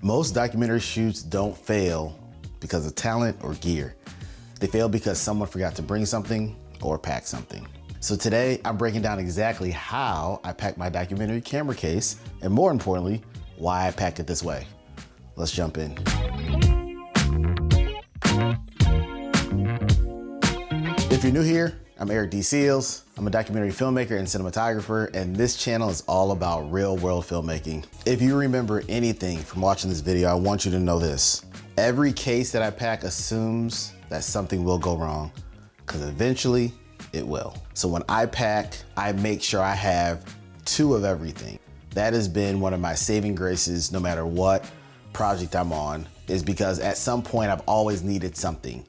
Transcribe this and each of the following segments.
Most documentary shoots don't fail because of talent or gear. They fail because someone forgot to bring something or pack something. So today I'm breaking down exactly how I packed my documentary camera case, and more importantly, why I packed it this way. Let's jump in. If you're new here, I'm Eric D. Seals. I'm a documentary filmmaker and cinematographer, and this channel is all about real world filmmaking. If you remember anything from watching this video, I want you to know this. Every case that I pack assumes that something will go wrong, because eventually it will. So when I pack, I make sure I have two of everything. That has been one of my saving graces no matter what project I'm on, is because at some point I've always needed something.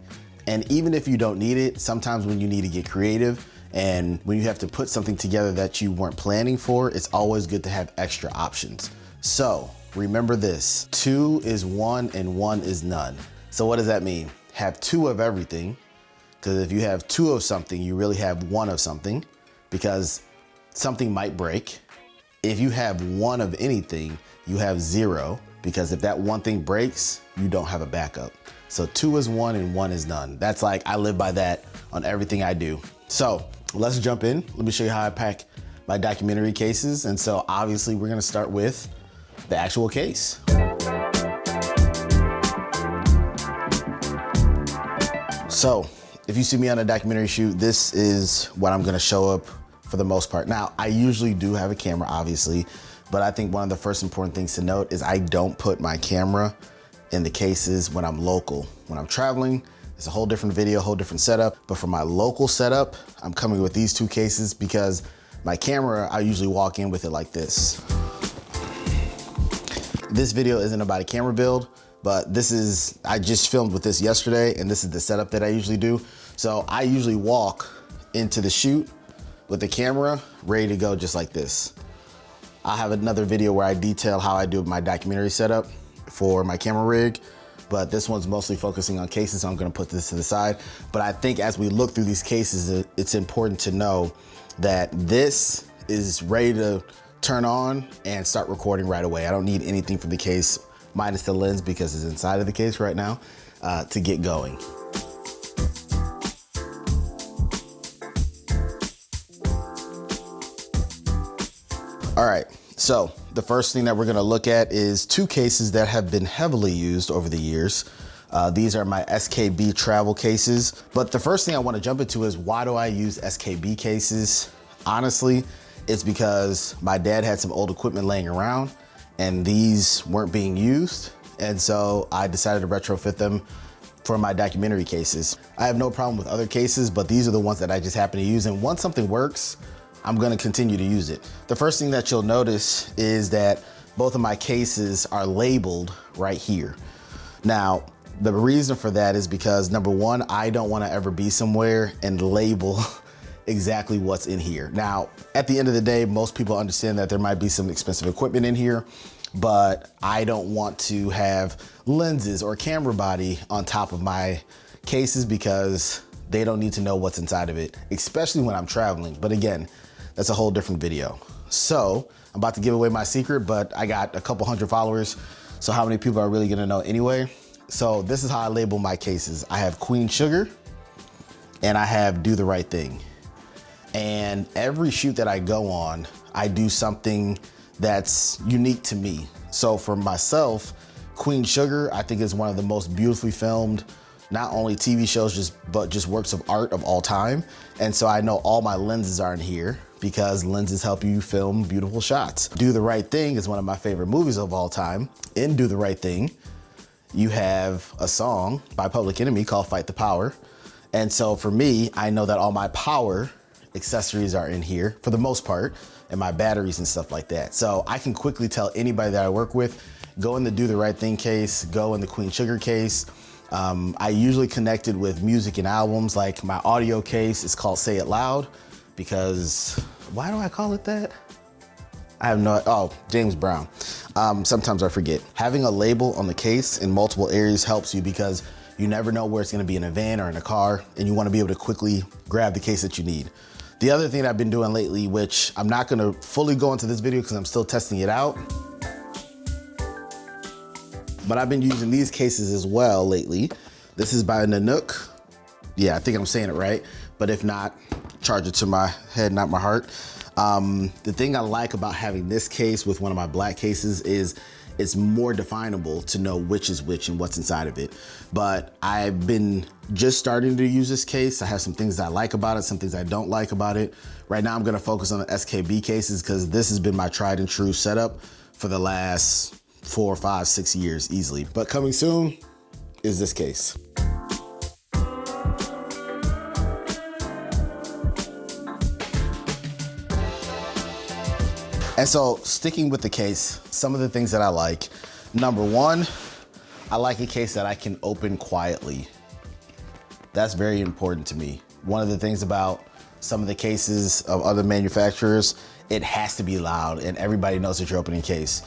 And even if you don't need it, sometimes when you need to get creative and when you have to put something together that you weren't planning for, it's always good to have extra options. So remember this, 2 is 1 and 1 is none. So what does that mean? Have 2 of everything, because if you have 2 of something, you really have 1 of something, because something might break. If you have 1 of anything, you have 0, because if that one thing breaks, you don't have a backup. So 2 is 1 and 1 is none. That's like, I live by that on everything I do. So let's jump in. Let me show you how I pack my documentary cases. And so obviously we're gonna start with the actual case. So if you see me on a documentary shoot, this is what I'm gonna show up for the most part. Now, I usually do have a camera, obviously, but I think one of the first important things to note is I don't put my camera in the cases when I'm local. When I'm traveling, it's a whole different video, whole different setup. But for my local setup, I'm coming with these 2 cases because my camera, I usually walk in with it like this. This video isn't about a camera build, but I just filmed with this yesterday, and this is the setup that I usually do. So I usually walk into the shoot with the camera ready to go, just like this. I have another video where I detail how I do my documentary setup for my camera rig, but this one's mostly focusing on cases, so I'm gonna put this to the side. But I think as we look through these cases, it's important to know that this is ready to turn on and start recording right away. I don't need anything from the case, minus the lens because it's inside of the case right now, to get going. All right, so the first thing that we're gonna look at is 2 cases that have been heavily used over the years. These are my SKB travel cases. But the first thing I wanna jump into is, why do I use SKB cases? Honestly, it's because my dad had some old equipment laying around and these weren't being used. And so I decided to retrofit them for my documentary cases. I have no problem with other cases, but these are the ones that I just happen to use. And once something works, I'm gonna continue to use it. The first thing that you'll notice is that both of my cases are labeled right here. Now, the reason for that is because, number one, I don't wanna ever be somewhere and label exactly what's in here. Now, at the end of the day, most people understand that there might be some expensive equipment in here, but I don't want to have lenses or camera body on top of my cases because they don't need to know what's inside of it, especially when I'm traveling. But again, that's a whole different video. So I'm about to give away my secret, but I got a couple hundred followers. So how many people are really gonna know anyway? So this is how I label my cases. I have Queen Sugar and I have Do the Right Thing. And every shoot that I go on, I do something that's unique to me. So for myself, Queen Sugar, I think is one of the most beautifully filmed, not only TV shows, but just works of art of all time. And so I know all my lenses are in here because lenses help you film beautiful shots. Do the Right Thing is one of my favorite movies of all time. In Do the Right Thing, you have a song by Public Enemy called Fight the Power. And so for me, I know that all my power accessories are in here for the most part, and my batteries and stuff like that. So I can quickly tell anybody that I work with, go in the Do the Right Thing case, go in the Queen Sugar case. I usually connect it with music and albums. Like my audio case is called Say It Loud, because why do I call it that? I have no, oh, James Brown. Sometimes I forget. Having a label on the case in multiple areas helps you because you never know where it's gonna be in a van or in a car, and you wanna be able to quickly grab the case that you need. The other thing I've been doing lately, which I'm not gonna fully go into this video because I'm still testing it out, but I've been using these cases as well lately. This is by Nanook. Yeah, I think I'm saying it right. But if not, charge it to my head, not my heart. The thing I like about having this case with one of my black cases is it's more definable to know which is which and what's inside of it. But I've been just starting to use this case. I have some things I like about it, some things I don't like about it. Right now I'm gonna focus on the SKB cases because this has been my tried and true setup for the last 4, 5, 6 years easily. But coming soon is this case. And so sticking with the case, some of the things that I like. Number one, I like a case that I can open quietly. That's very important to me. One of the things about some of the cases of other manufacturers, it has to be loud and everybody knows that you're opening case.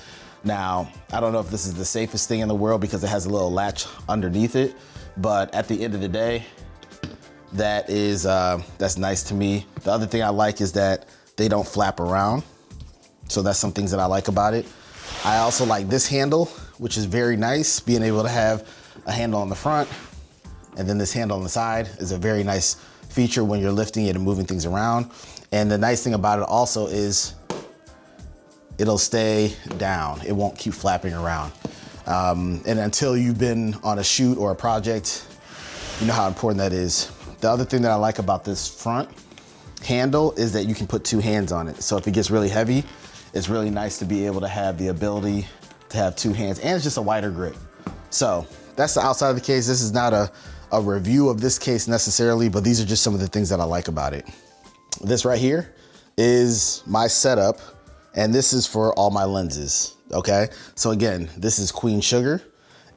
Now, I don't know if this is the safest thing in the world because it has a little latch underneath it, but at the end of the day, that's nice to me. The other thing I like is that they don't flap around. So that's some things that I like about it. I also like this handle, which is very nice. Being able to have a handle on the front and then this handle on the side is a very nice feature when you're lifting it and moving things around. And the nice thing about it also is it'll stay down. It won't keep flapping around. And until you've been on a shoot or a project, you know how important that is. The other thing that I like about this front handle is that you can put 2 hands on it. So if it gets really heavy, it's really nice to be able to have the ability to have 2 hands, and it's just a wider grip. So that's the outside of the case. This is not a review of this case necessarily, but these are just some of the things that I like about it. This right here is my setup, and this is for all my lenses, okay? So again, this is Queen Sugar.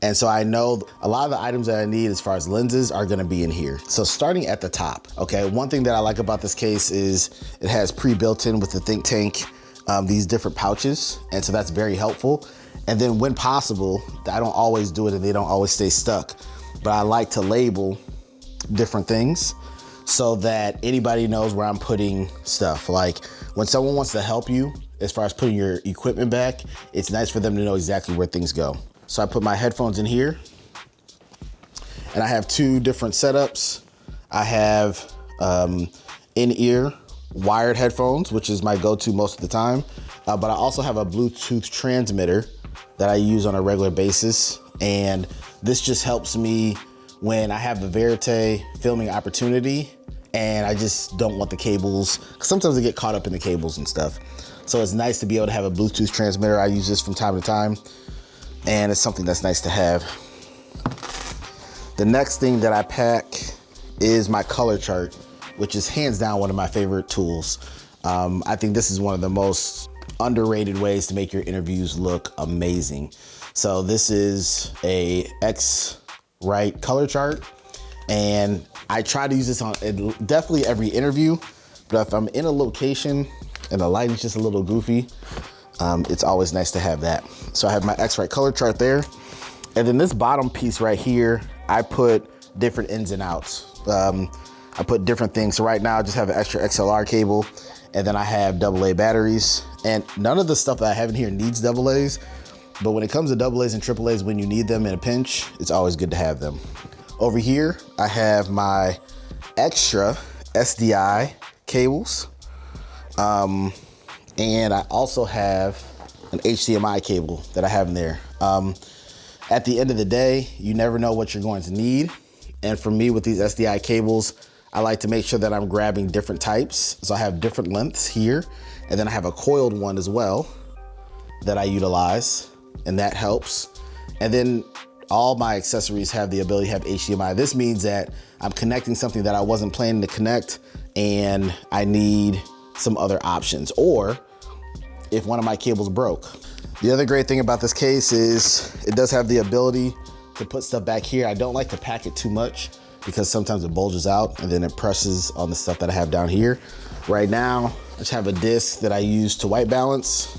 And so I know a lot of the items that I need as far as lenses are gonna be in here. So starting at the top, okay? One thing that I like about this case is it has pre-built in with the Think Tank, these different pouches. And so that's very helpful. And then when possible, I don't always do it and they don't always stay stuck, but I like to label different things so that anybody knows where I'm putting stuff. Like when someone wants to help you as far as putting your equipment back, it's nice for them to know exactly where things go. So I put my headphones in here and I have 2 different setups. I have in-ear wired headphones, which is my go-to most of the time. But I also have a Bluetooth transmitter that I use on a regular basis. And this just helps me when I have the Verite filming opportunity and I just don't want the cables, 'cause sometimes I get caught up in the cables and stuff. So it's nice to be able to have a Bluetooth transmitter. I use this from time to time, and it's something that's nice to have. The next thing that I pack is my color chart, which is hands down one of my favorite tools. I think this is one of the most underrated ways to make your interviews look amazing. So this is a X-Rite color chart, and I try to use this on definitely every interview, but if I'm in a location and the lighting's just a little goofy, it's always nice to have that. So I have my X-Rite color chart there. And then this bottom piece right here, I put different ins and outs. I put different things. So right now I just have an extra XLR cable, and then I have AA batteries. And none of the stuff that I have in here needs AA's, but when it comes to AA's and AAA's, when you need them in a pinch, it's always good to have them. Over here, I have my extra SDI cables. And I also have an HDMI cable that I have in there. At the end of the day, you never know what you're going to need. And for me with these SDI cables, I like to make sure that I'm grabbing different types. So I have different lengths here, and then I have a coiled one as well that I utilize, and that helps. And then all my accessories have the ability to have HDMI. This means that I'm connecting something that I wasn't planning to connect and I need some other options, or if one of my cables broke. The other great thing about this case is it does have the ability to put stuff back here. I don't like to pack it too much because sometimes it bulges out and then it presses on the stuff that I have down here. Right now, I just have a disc that I use to white balance.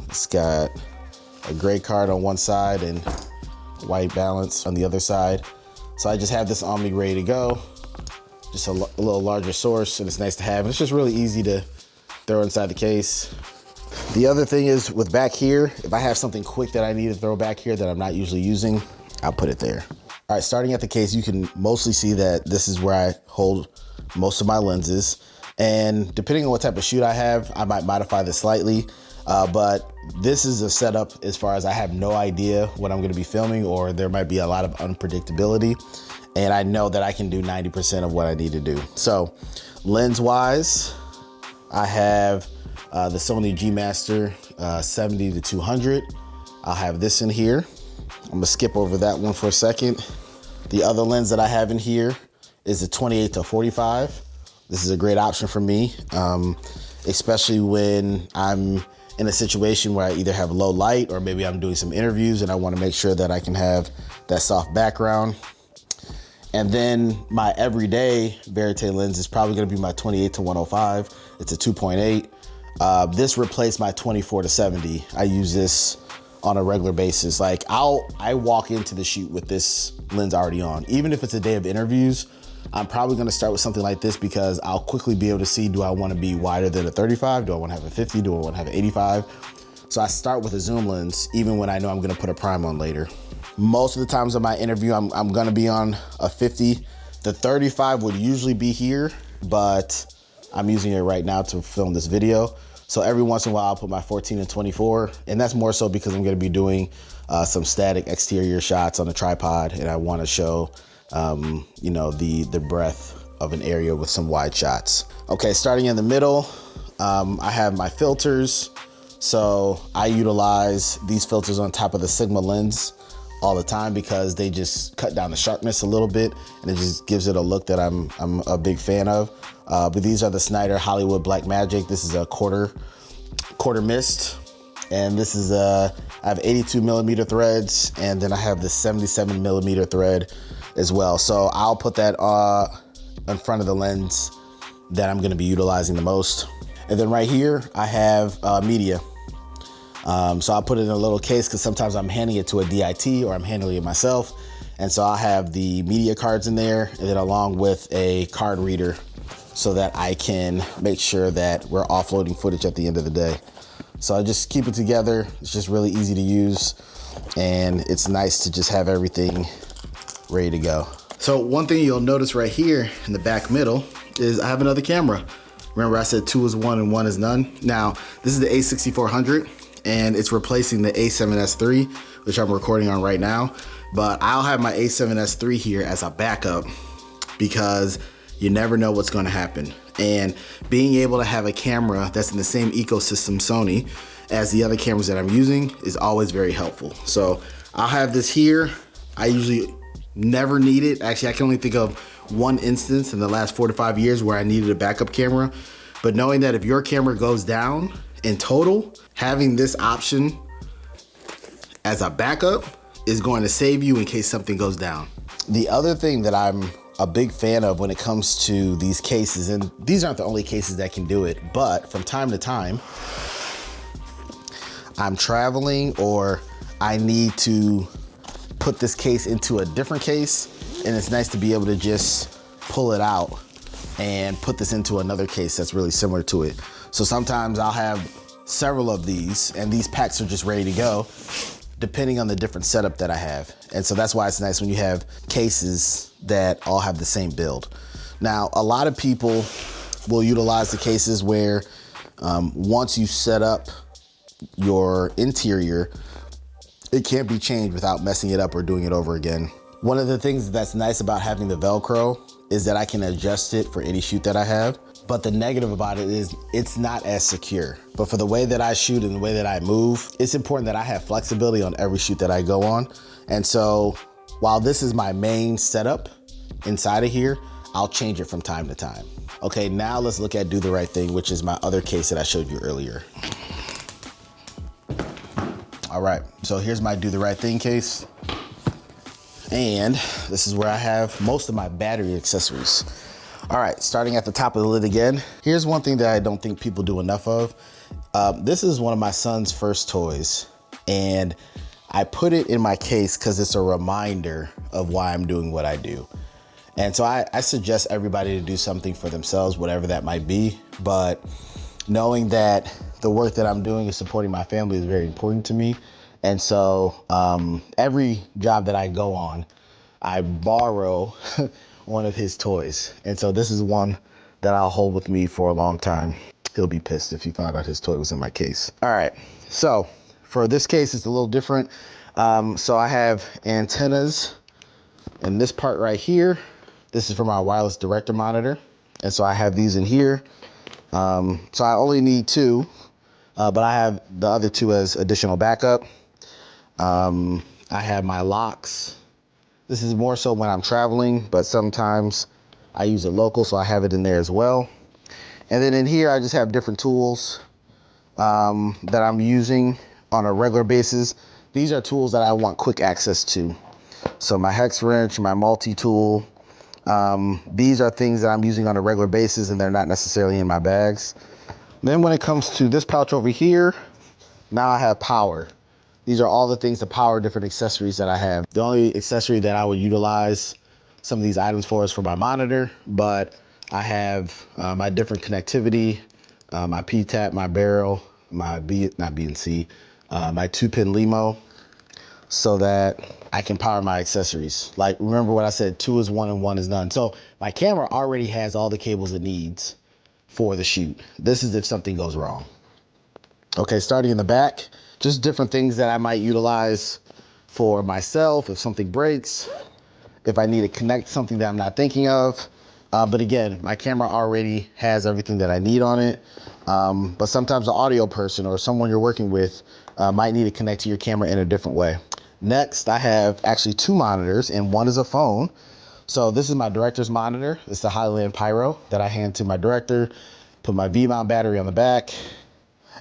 It's got a gray card on one side and white balance on the other side. So I just have this on me ready to go. Just a little larger source, and it's nice to have. And it's just really easy to throw inside the case. The other thing is with back here, if I have something quick that I need to throw back here that I'm not usually using, I'll put it there. All right, starting at the case, you can mostly see that this is where I hold most of my lenses. And depending on what type of shoot I have, I might modify this slightly. But this is a setup as far as I have no idea what I'm gonna be filming, or there might be a lot of unpredictability. And I know that I can do 90% of what I need to do. So lens-wise, I have the Sony G Master 70-200. I'll have this in here. I'm gonna skip over that one for a second. The other lens that I have in here is the 28-45. This is a great option for me, especially when I'm in a situation where I either have low light or maybe I'm doing some interviews and I wanna make sure that I can have that soft background. And then my everyday Verite lens is probably gonna be my 28-105. It's a 2.8. This replaced my 24-70. I use this on a regular basis. Like I walk into the shoot with this lens already on. Even if it's a day of interviews, I'm probably gonna start with something like this because I'll quickly be able to see, do I wanna be wider than a 35? Do I wanna have a 50? Do I wanna have an 85? So I start with a zoom lens, even when I know I'm gonna put a prime on later. Most of the times in my interview, I'm gonna be on a 50. The 35 would usually be here, but I'm using it right now to film this video. So every once in a while, I'll put my 14-24, and that's more so because I'm gonna be doing some static exterior shots on a tripod, and I wanna show you know, the breadth of an area with some wide shots. Okay, starting in the middle, I have my filters. So I utilize these filters on top of the Sigma lens all the time because they just cut down the sharpness a little bit and it just gives it a look that I'm a big fan of. But these are the Snyder Hollywood Blackmagic. This is a quarter mist. And this is I have 82mm threads, and then I have the 77mm thread as well. So I'll put that in front of the lens that I'm gonna be utilizing the most. And then right here, I have media. So I'll put it in a little case because sometimes I'm handing it to a DIT or I'm handling it myself. And so I'll have the media cards in there, and then along with a card reader so that I can make sure that we're offloading footage at the end of the day. So I just keep it together. It's just really easy to use, and it's nice to just have everything ready to go. So one thing you'll notice right here in the back middle is I have another camera. Remember I said 2 is 1 and 1 is none? Now, this is the A6400, and it's replacing the A7S III, which I'm recording on right now. But I'll have my A7S III here as a backup because you never know what's gonna happen. And being able to have a camera that's in the same ecosystem, Sony, as the other cameras that I'm using is always very helpful. So I'll have this here. I usually never need it. Actually, I can only think of one instance in the last 4 to 5 years where I needed a backup camera. But knowing that if your camera goes down in total, having this option as a backup is going to save you in case something goes down. The other thing that I'm a big fan of when it comes to these cases, and these aren't the only cases that can do it, but from time to time, I'm traveling or I need to put this case into a different case, and it's nice to be able to just pull it out and put this into another case that's really similar to it. So sometimes I'll have several of these, and these packs are just ready to go depending on the different setup that I have. And so that's why it's nice when you have cases that all have the same build. Now, a lot of people will utilize the cases where once you set up your interior, it can't be changed without messing it up or doing it over again. One of the things that's nice about having the Velcro is that I can adjust it for any shoot that I have. But the negative about it is it's not as secure. But for the way that I shoot and the way that I move, it's important that I have flexibility on every shoot that I go on. And so while this is my main setup inside of here, I'll change it from time to time. Okay, now let's look at Do the Right Thing, which is my other case that I showed you earlier. All right, so here's my Do the Right Thing case. And this is where I have most of my battery accessories. All right, starting at the top of the lid again. Here's one thing that I don't think people do enough of. This is one of my son's first toys, and I put it in my case because it's a reminder of why I'm doing what I do. And so I suggest everybody to do something for themselves, whatever that might be. But knowing that the work that I'm doing is supporting my family is very important to me. And so every job that I go on, I borrow one of his toys. And so this is one that I'll hold with me for a long time. He'll be pissed if he found out his toy was in my case. All right, so for this case, it's a little different. So I have antennas in this part right here. This is for my wireless director monitor. And so I have these in here. So I only need two, but I have the other two as additional backup. I have my locks. This is more so when I'm traveling, but sometimes I use it local, so I have it in there as well. And then in here, I just have different tools that I'm using on a regular basis. These are tools that I want quick access to. So my hex wrench, my multi-tool, these are things that I'm using on a regular basis and they're not necessarily in my bags. Then when it comes to this pouch over here, now I have power. These are all the things to power different accessories that I have. The only accessory that I would utilize some of these items for is for my monitor, but I have my different connectivity, my PTAP, my barrel, my not BNC, my 2-pin LEMO, so that I can power my accessories. Like, remember what I said, 2 is 1 and 1 is none. So my camera already has all the cables it needs for the shoot. This is if something goes wrong. Okay, starting in the back, just different things that I might utilize for myself if something breaks, if I need to connect something that I'm not thinking of. But again, my camera already has everything that I need on it. But sometimes the audio person or someone you're working with might need to connect to your camera in a different way. Next, I have actually 2 monitors and one is a phone. So this is my director's monitor. It's the Highland Pyro that I hand to my director, put my V-mount battery on the back,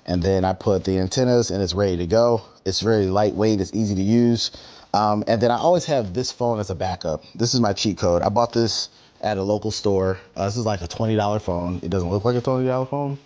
and then I put the antennas and it's ready to go. It's very lightweight, it's easy to use. And then I always have this phone as a backup. This is my cheat code. I bought this at a local store. This is like a $20 phone. It doesn't look like a $20 phone.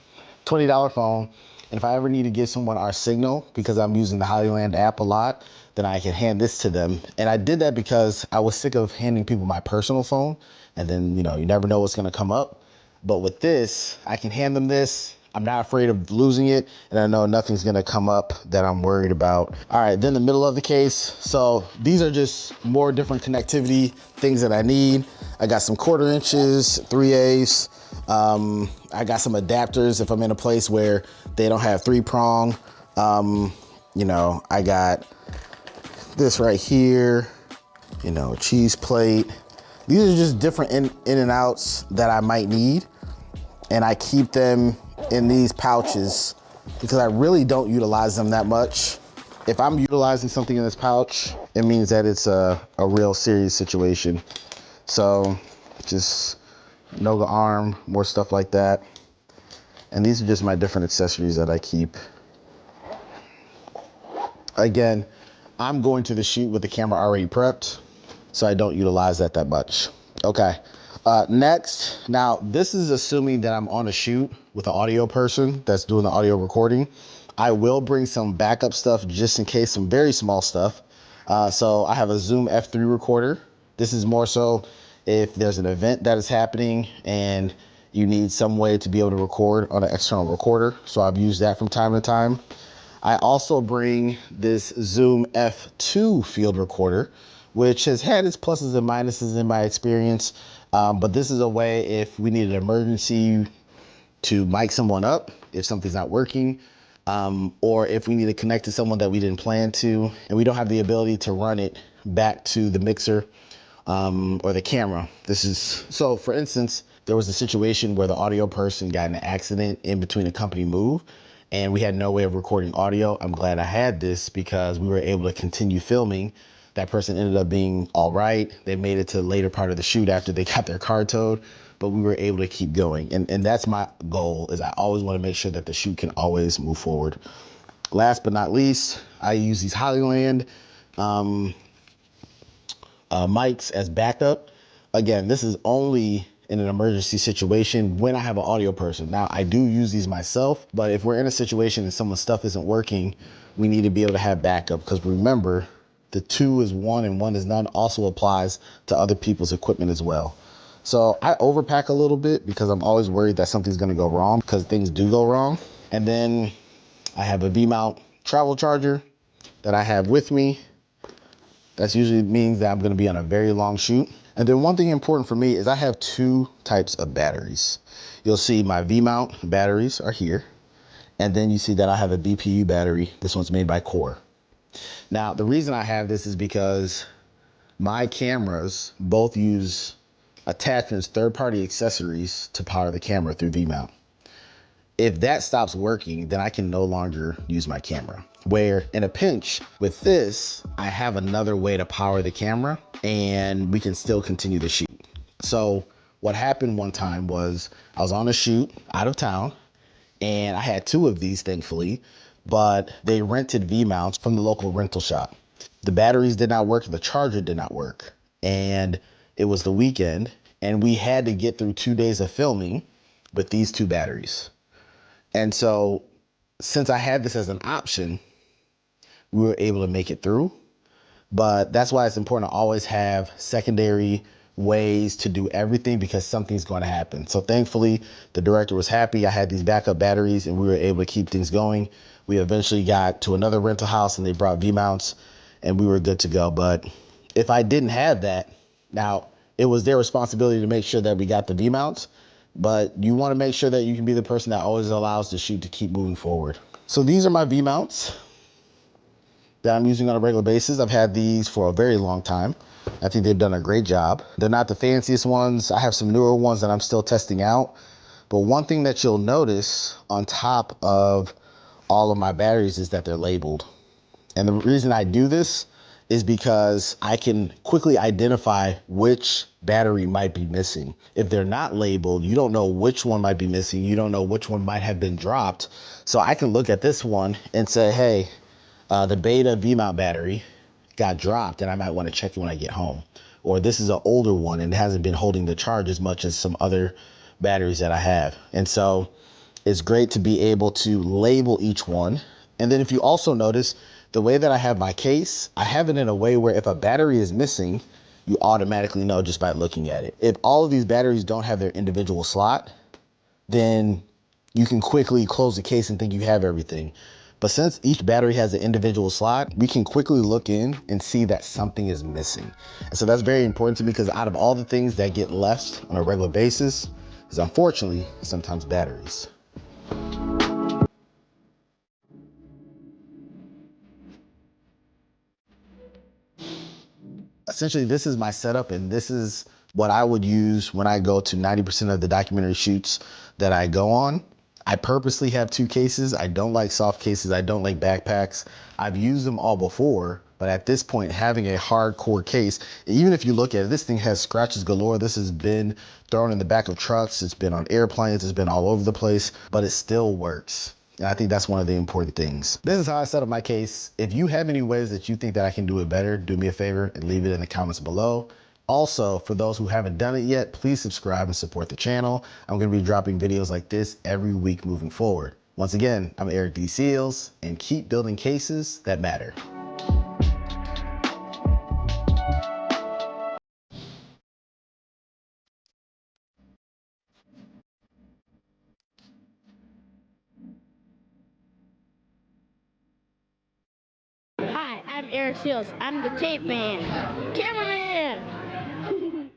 $20 phone. And if I ever need to give someone our signal, because I'm using the Highland app a lot, then I can hand this to them. And I did that because I was sick of handing people my personal phone. And then, you never know what's gonna come up. But with this, I can hand them this. I'm not afraid of losing it, and I know nothing's gonna come up that I'm worried about. All right, then the middle of the case. So these are just more different connectivity things that I need. I got some 1/4 inches, 3/8. I got some adapters if I'm in a place where they don't have 3-prong. I got this right here, cheese plate. These are just different in and outs that I might need, and I keep them in these pouches because I really don't utilize them that much. If I'm utilizing something in this pouch, it means that it's a real serious situation. So just Noga arm, more stuff like that. And these are just my different accessories that I keep. Again, I'm going to the shoot with the camera already prepped, so I don't utilize that much. Okay. Next, now this is assuming that I'm on a shoot with an audio person that's doing the audio recording. I will bring some backup stuff just in case, some very small stuff. So I have a Zoom F3 recorder. This is more so if there's an event that is happening and you need some way to be able to record on an external recorder. So I've used that from time to time. I also bring this Zoom F2 field recorder, which has had its pluses and minuses in my experience. But this is a way if we need an emergency to mic someone up, if something's not working, or if we need to connect to someone that we didn't plan to, and we don't have the ability to run it back to the mixer or the camera. So for instance, there was a situation where the audio person got in an accident in between a company move, and we had no way of recording audio. I'm glad I had this because we were able to continue filming. That person ended up being all right. They made it to the later part of the shoot after they got their car towed, but we were able to keep going. And that's my goal, is I always want to make sure that the shoot can always move forward. Last but not least, I use these Highland mics as backup. Again, this is only in an emergency situation when I have an audio person. Now, I do use these myself, but if we're in a situation and someone's stuff isn't working, we need to be able to have backup, because remember, the 2 is 1 and 1 is none also applies to other people's equipment as well. So I overpack a little bit because I'm always worried that something's gonna go wrong, because things do go wrong. And then I have a V-mount travel charger that I have with me. That usually means that I'm gonna be on a very long shoot. And then one thing important for me is I have two types of batteries. You'll see my V-mount batteries are here. And then you see that I have a BPU battery. This one's made by Core. Now, the reason I have this is because my cameras both use attachments, third-party accessories to power the camera through V-mount. If that stops working, then I can no longer use my camera. Where in a pinch with this, I have another way to power the camera and we can still continue the shoot. So what happened one time was I was on a shoot out of town and I had two of these, thankfully, but they rented V-mounts from the local rental shop. The batteries did not work, the charger did not work. And it was the weekend and we had to get through 2 days of filming with these two batteries. And so since I had this as an option, we were able to make it through. But that's why it's important to always have secondary ways to do everything because something's going to happen. So thankfully, the director was happy. I had these backup batteries and we were able to keep things going. We eventually got to another rental house and they brought V-mounts and we were good to go. But if I didn't have that, now it was their responsibility to make sure that we got the V-mounts, but you want to make sure that you can be the person that always allows the shoot to keep moving forward. So these are my V-mounts that I'm using on a regular basis. I've had these for a very long time. I think they've done a great job. They're not the fanciest ones. I have some newer ones that I'm still testing out. But one thing that you'll notice on top of all of my batteries is that they're labeled. And the reason I do this is because I can quickly identify which battery might be missing. If they're not labeled, you don't know which one might be missing. You don't know which one might have been dropped. So I can look at this one and say, hey, the Beta V-mount battery got dropped and I might want to check it when I get home. Or this is an older one and it hasn't been holding the charge as much as some other batteries that I have. And so it's great to be able to label each one. And then if you also notice, the way that I have my case, I have it in a way where if a battery is missing, you automatically know just by looking at it. If all of these batteries don't have their individual slot, then you can quickly close the case and think you have everything. But since each battery has an individual slot, we can quickly look in and see that something is missing. And so that's very important to me because out of all the things that get left on a regular basis is unfortunately sometimes batteries. Essentially, this is my setup and this is what I would use when I go to 90% of the documentary shoots that I go on. I purposely have two cases. I don't like soft cases. I don't like backpacks. I've used them all before, but at this point, having a hardcore case, even if you look at it, this thing has scratches galore. This has been thrown in the back of trucks. It's been on airplanes. It's been all over the place, but it still works. And I think that's one of the important things. This is how I set up my case. If you have any ways that you think that I can do it better, do me a favor and leave it in the comments below. Also, for those who haven't done it yet, please subscribe and support the channel. I'm gonna be dropping videos like this every week moving forward. Once again, I'm Eric D. Seals, and keep building cases that matter. Hi, I'm Eric Seals. I'm the tape man. Cameraman!